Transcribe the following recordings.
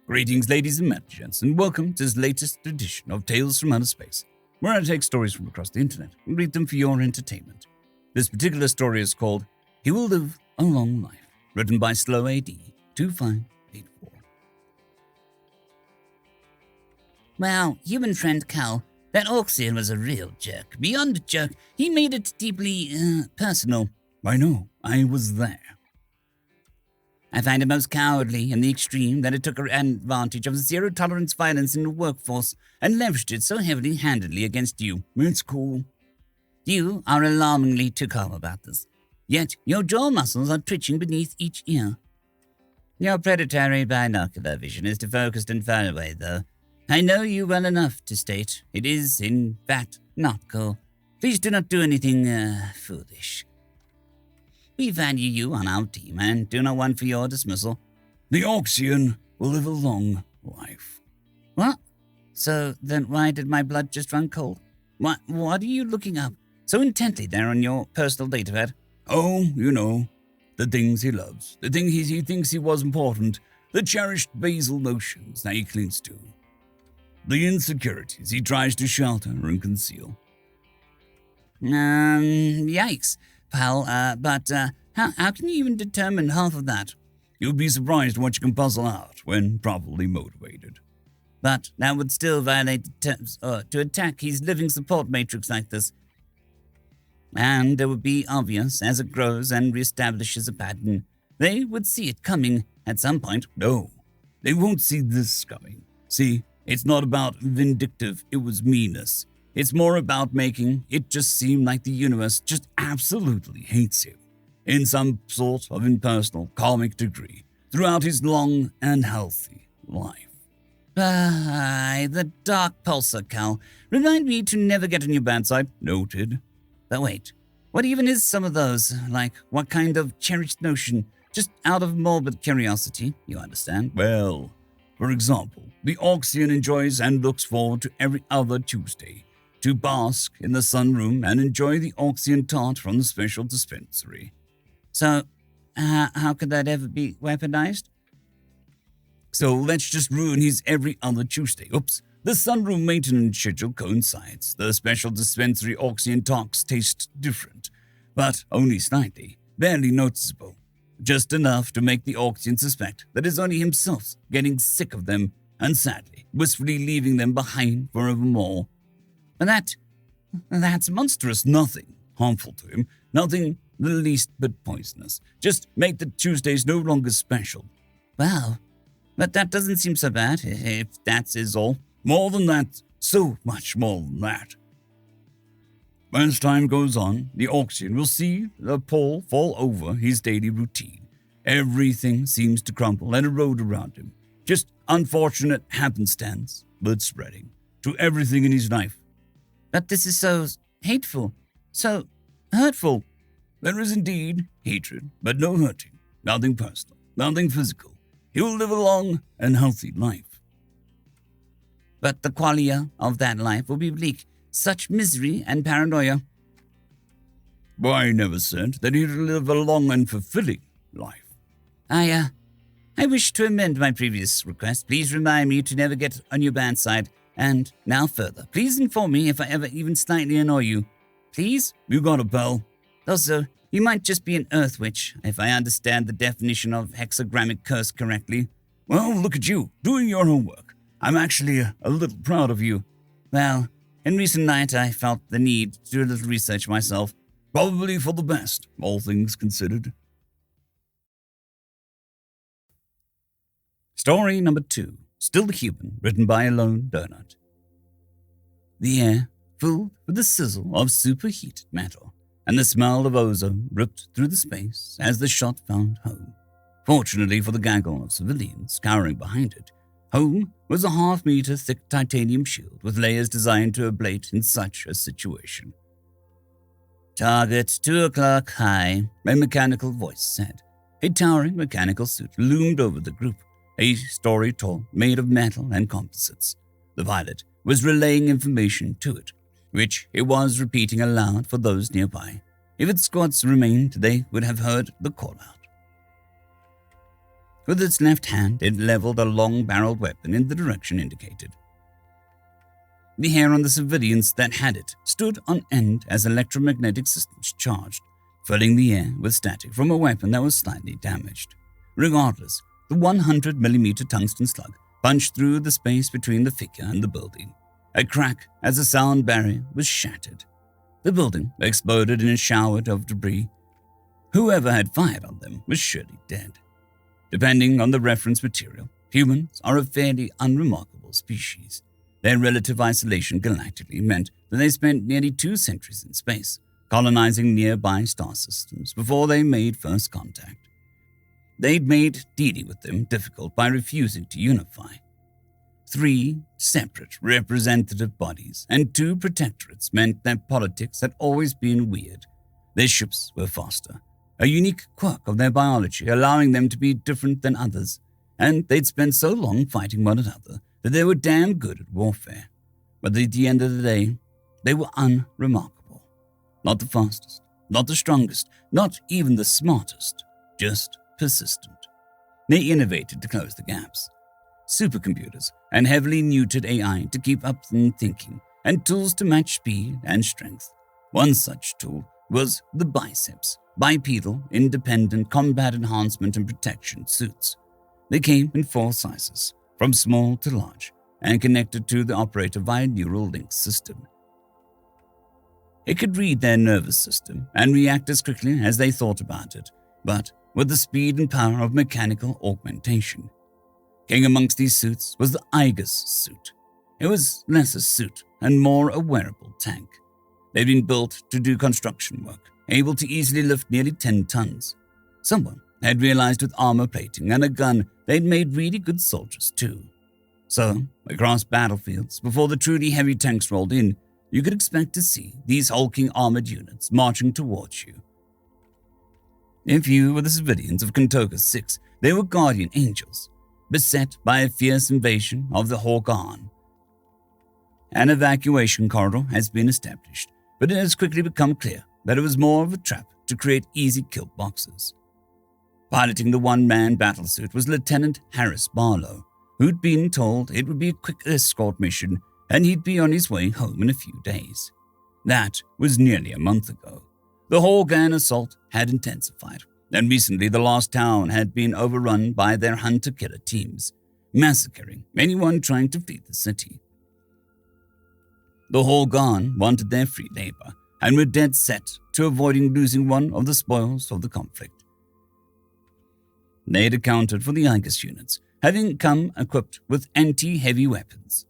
Greetings, ladies and gents, and welcome to this latest edition of Tales from Outer Space, where I take stories from across the internet and read them for your entertainment. This particular story is called He Will Live a Long Life, written by Slow AD 2584. Well, human friend Cal, that Orcsian was a real jerk. Beyond a jerk, he made it deeply, personal. I know, I was there. I find it most cowardly in the extreme that it took advantage of zero-tolerance violence in the workforce and leveraged it so heavily-handedly against you. It's cool. You are alarmingly too calm about this. Yet your jaw muscles are twitching beneath each ear. Your predatory binocular vision is too focused and far away, though. I know you well enough to state it is, in fact, not cool. Please do not do anything, foolish. We value you on our team and do not want for your dismissal. The Orcsian will live a long life. What? So then why did my blood just run cold? What are you looking up so intently there on your personal datapad? Oh, you know, the things he loves, the things he thinks he was important, the cherished basal notions that he clings to, the insecurities he tries to shelter and conceal. Yikes, pal, but how can you even determine half of that? You'll be surprised what you can puzzle out when properly motivated. But that would still violate the terms to attack his living support matrix like this. And it would be obvious as it grows and reestablishes a pattern. They would see it coming at some point. No, they won't see this coming. See, it's not about vindictive, it was meanness. It's more about making it just seem like the universe just absolutely hates him, in some sort of impersonal, karmic degree, throughout his long and healthy life. The dark pulsar, Cal. Remind me to never get on your bad side. Noted. But wait, what even is some of those? Like, what kind of cherished notion? Just out of morbid curiosity, you understand? Well, for example, the Orcsian enjoys and looks forward to every other Tuesday to bask in the sunroom and enjoy the Orcsian tart from the special dispensary. So, how could that ever be weaponized? So let's just ruin his every other Tuesday. Oops. The sunroom maintenance schedule coincides. The special dispensary Orcsian talks taste different, but only slightly, barely noticeable. Just enough to make the Orcsian suspect that it's only himself getting sick of them and sadly, wistfully leaving them behind forevermore. But that's monstrous. Nothing harmful to him, nothing the least bit poisonous. Just make the Tuesdays no longer special. Wow, but that doesn't seem so bad, if that is all. More than that, so much more than that. As time goes on, the Orcsian will see the pole fall over his daily routine. Everything seems to crumble and erode around him. Just unfortunate happenstance, but spreading to everything in his life. But this is so hateful, so hurtful. There is indeed hatred, but no hurting, nothing personal, nothing physical. He will live a long and healthy life. But the qualia of that life will be bleak, such misery and paranoia. I never said that he'd live a long and fulfilling life. I wish to amend my previous request. Please remind me to never get on your bad side. And now further, please inform me if I ever even slightly annoy you. Please? You got it, pal. Also, you might just be an Earth Witch, if I understand the definition of hexagrammic curse correctly. Well, look at you, doing your homework. I'm actually a little proud of you. Well, in recent night I felt the need to do a little research myself. Probably for the best, all things considered. Story number 2. Still Human, written by AloneDoughnut. The air filled with the sizzle of superheated metal, and the smell of ozone ripped through the space as the shot found home. Fortunately for the gaggle of civilians cowering behind it, home was a half-meter thick titanium shield with layers designed to ablate in such a situation. Target 2 o'clock high, a mechanical voice said. A towering mechanical suit loomed over the group, a story tall, made of metal and composites. The pilot was relaying information to it, which it was repeating aloud for those nearby. If its squads remained, they would have heard the call-out. With its left hand, it leveled a long-barreled weapon in the direction indicated. The hair on the civilians that had it stood on end as electromagnetic systems charged, filling the air with static from a weapon that was slightly damaged. Regardless, the 100mm tungsten slug punched through the space between the figure and the building. A crack as the sound barrier was shattered. The building exploded in a shower of debris. Whoever had fired on them was surely dead. Depending on the reference material, humans are a fairly unremarkable species. Their relative isolation galactically meant that they spent nearly 2 centuries in space, colonizing nearby star systems before they made first contact. They'd made dealing with them difficult by refusing to unify. 3 separate representative bodies and 2 protectorates meant that politics had always been weird. Their ships were faster, a unique quirk of their biology allowing them to be different than others, and they'd spent so long fighting one another that they were damn good at warfare. But at the end of the day, they were unremarkable. Not the fastest, not the strongest, not even the smartest, just persistent. They innovated to close the gaps. Supercomputers and heavily neutered AI to keep up in thinking, and tools to match speed and strength. One such tool was the biceps, bipedal, independent combat enhancement and protection suits. They came in 4 sizes, from small to large, and connected to the operator via neural link system. It could read their nervous system and react as quickly as they thought about it, but with the speed and power of mechanical augmentation. King amongst these suits was the Igus suit. It was less a suit and more a wearable tank. They'd been built to do construction work, able to easily lift nearly 10 tons. Someone had realized with armor plating and a gun they'd made really good soldiers too. So, across battlefields, before the truly heavy tanks rolled in, you could expect to see these hulking armored units marching towards you. If you were the civilians of Kentoka 6, they were guardian angels, beset by a fierce invasion of the Horgan. An evacuation corridor has been established, but it has quickly become clear that it was more of a trap to create easy kill boxes. Piloting the one-man battlesuit was Lieutenant Harris Barlow, who'd been told it would be a quick escort mission and he'd be on his way home in a few days. That was nearly a month ago. The Horgan assault had intensified, and recently the last town had been overrun by their hunter-killer teams, massacring anyone trying to flee the city. The Horgan wanted their free labor and were dead set to avoiding losing one of the spoils of the conflict. They had accounted for the Igus units, having come equipped with anti-heavy weapons.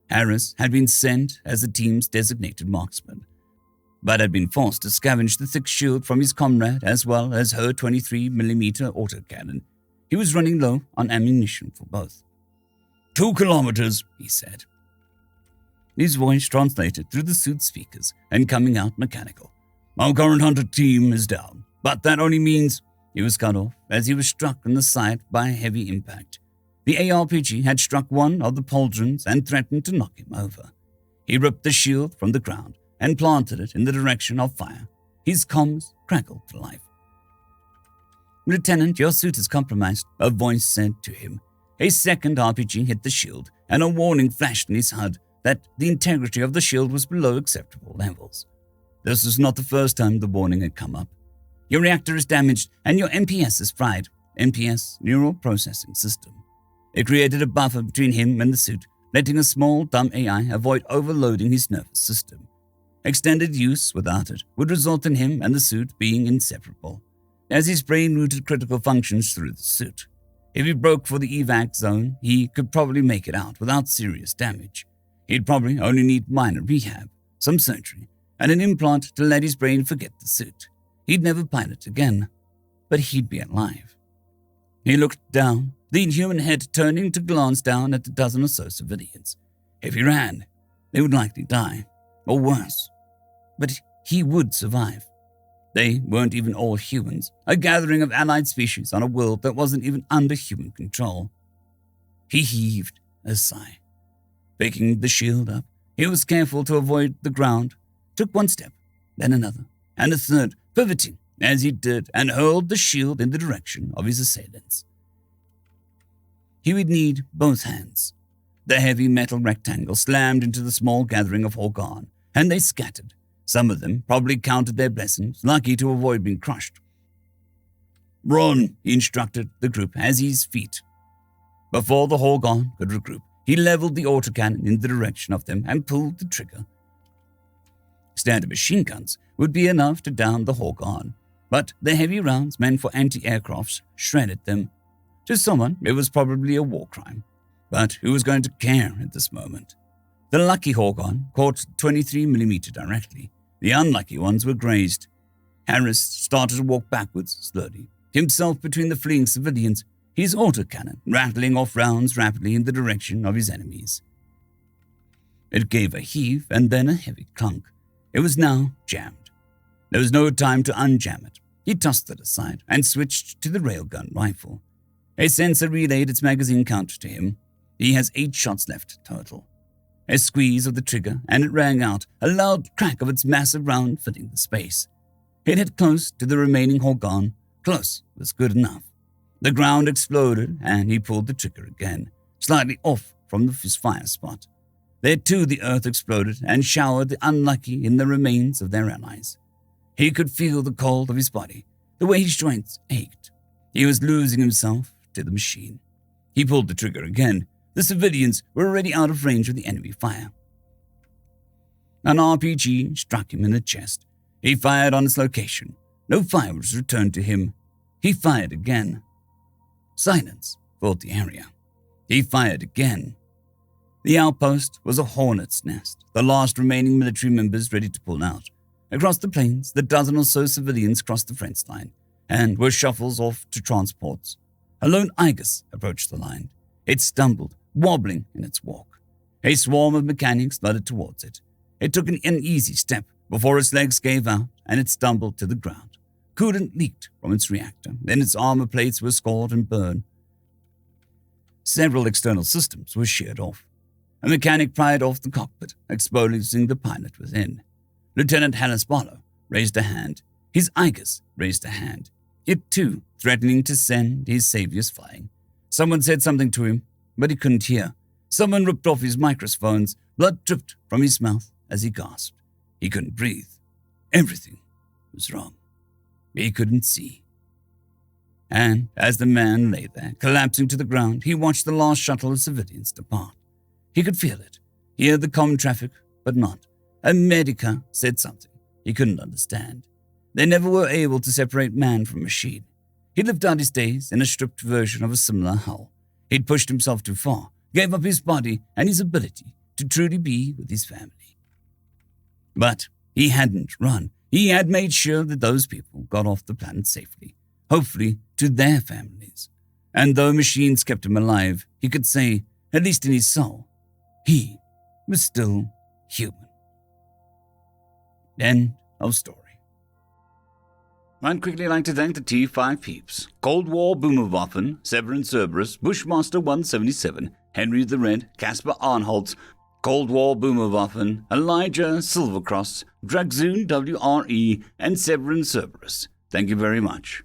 Harris had been sent as the team's designated marksman, but had been forced to scavenge the thick shield from his comrade as well as her 23mm autocannon. He was running low on ammunition for both. 2 kilometers, he said. His voice translated through the suit speakers and coming out mechanical. Our current hunter team is down, but that only means he was cut off as he was struck in the side by a heavy impact. The ARPG had struck one of the pauldrons and threatened to knock him over. He ripped the shield from the ground and planted it in the direction of fire. His comms crackled to life. Lieutenant, your suit is compromised, a voice said to him. A second RPG hit the shield, and a warning flashed in his HUD that the integrity of the shield was below acceptable levels. This was not the first time the warning had come up. Your reactor is damaged, and your MPS is fried. MPS, Neural Processing System. It created a buffer between him and the suit, letting a small, dumb AI avoid overloading his nervous system. Extended use without it would result in him and the suit being inseparable, as his brain routed critical functions through the suit. If he broke for the evac zone, he could probably make it out without serious damage. He'd probably only need minor rehab, some surgery, and an implant to let his brain forget the suit. He'd never pilot again, but he'd be alive. He looked down, the inhuman head turning to glance down at the dozen or so civilians. If he ran, they would likely die, or worse. But he would survive. They weren't even all humans, a gathering of allied species on a world that wasn't even under human control. He heaved a sigh. Picking the shield up, he was careful to avoid the ground, took one step, then another, and a third, pivoting as he did, and hurled the shield in the direction of his assailants. he would need both hands. The heavy metal rectangle slammed into the small gathering of Horgan, and they scattered. Some of them probably counted their blessings, lucky to avoid being crushed. "Run," he instructed the group as his feet. Before the Horgan could regroup, he leveled the autocannon in the direction of them and pulled the trigger. Standard machine guns would be enough to down the Horgan, but the heavy rounds meant for anti-aircrafts shredded them. To someone, it was probably a war crime, but who was going to care at this moment? The lucky Horgan caught 23mm directly. The unlucky ones were grazed. Harris started to walk backwards slowly, himself between the fleeing civilians, his autocannon rattling off rounds rapidly in the direction of his enemies. It gave a heave and then a heavy clunk. It was now jammed. There was no time to unjam it. He tossed it aside and switched to the railgun rifle. A sensor relayed its magazine count to him. He has 8 shots left total. A squeeze of the trigger and it rang out, a loud crack of its massive round filling the space. It hit close to the remaining Horgan. Close was good enough. The ground exploded and he pulled the trigger again, slightly off from his fire spot. There too the earth exploded and showered the unlucky in the remains of their allies. He could feel the cold of his body, the way his joints ached. He was losing himself to the machine. He pulled the trigger again. The civilians were already out of range of the enemy fire. An RPG struck him in the chest. He fired on its location. No fire was returned to him. He fired again. Silence filled the area. He fired again. The outpost was a hornet's nest, the last remaining military members ready to pull out. Across the plains, the dozen or so civilians crossed the fence line and were shuffled off to transports. A lone Igus approached the line. It stumbled, wobbling in its walk. A swarm of mechanics flooded towards it. It took an uneasy step before its legs gave out and it stumbled to the ground. Coolant leaked from its reactor, then its armor plates were scored and burned. Several external systems were sheared off. A mechanic pried off the cockpit, exposing the pilot within. Lieutenant Hallis Barlow raised a hand. His Igus raised a hand. It too, threatening to send his saviors flying. Someone said something to him, but he couldn't hear. Someone ripped off his microphones. Blood dripped from his mouth as he gasped. He couldn't breathe. Everything was wrong. He couldn't see. And as the man lay there, collapsing to the ground, he watched the last shuttle of civilians depart. He could feel it, hear the comm traffic, but not. A medica said something he couldn't understand. They never were able to separate man from machine. He lived out his days in a stripped version of a similar hull. He'd pushed himself too far, gave up his body and his ability to truly be with his family. But he hadn't run. He had made sure that those people got off the planet safely, hopefully to their families. And though machines kept him alive, he could say, at least in his soul, he was still human. End of story. I'd quickly like to thank the T5 peeps: Cold War Boomerwaffen, Severin Cerberus, Bushmaster 177, Henry the Red, Caspar Arnholtz, Cold War Boomerwaffen, Elijah Silvercross, Dragzoon WRE, and Severin Cerberus. Thank you very much.